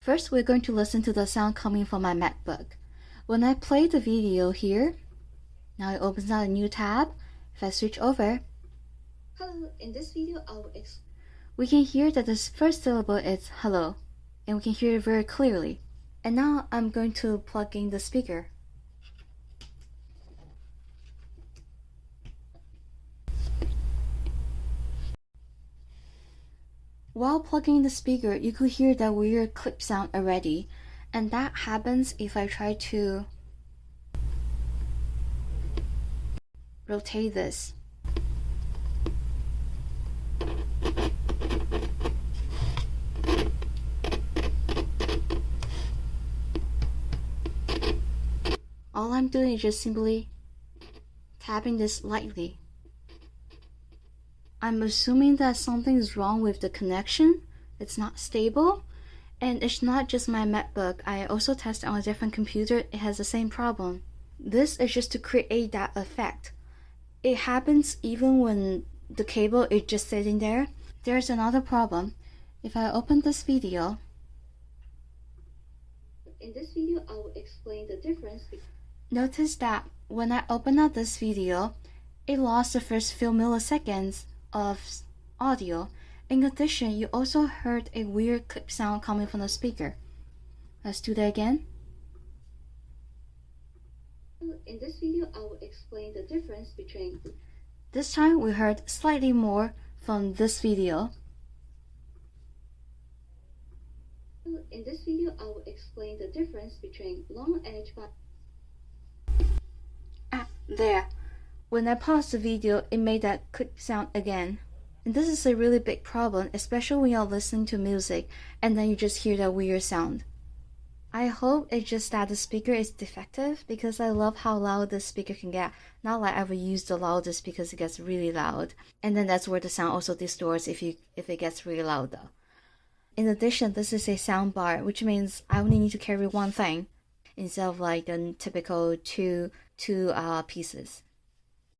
First, we're going to listen to the sound coming from my MacBook. When I play the video here, now it opens out a new tab. If I switch over, hello, in this video we can hear that the first syllable is hello, and we can hear it very clearly. And now I'm going to plug in the speaker. While plugging the speaker, you could hear that weird clip sound already, and that happens if I try to rotate this. All I'm doing is just simply tapping this lightly. I'm assuming that something is wrong with the connection. It's not stable. And it's not just my MacBook. I also tested on a different computer. It has the same problem. This is just to create that effect. It happens even when the cable is just sitting there. There's another problem. If I open this video, in this video, I will explain the difference. Notice that when I open up this video, it lost the first few milliseconds of audio. In addition, you also heard a weird clip sound coming from the speaker. Let's do that again. In this video, I will explain the difference between. This time we heard slightly more from this video. In this video, I will explain the difference between long edge band. There. When I paused the video, it made that clip sound again. And this is a really big problem, especially when you're listening to music and then you just hear that weird sound. I hope it's just that the speaker is defective, because I love how loud this speaker can get. Not like I ever use the loudest because it gets really loud. And then that's where the sound also distorts if it gets really loud though. In addition, this is a sound bar, which means I only need to carry one thing instead of like the typical two pieces.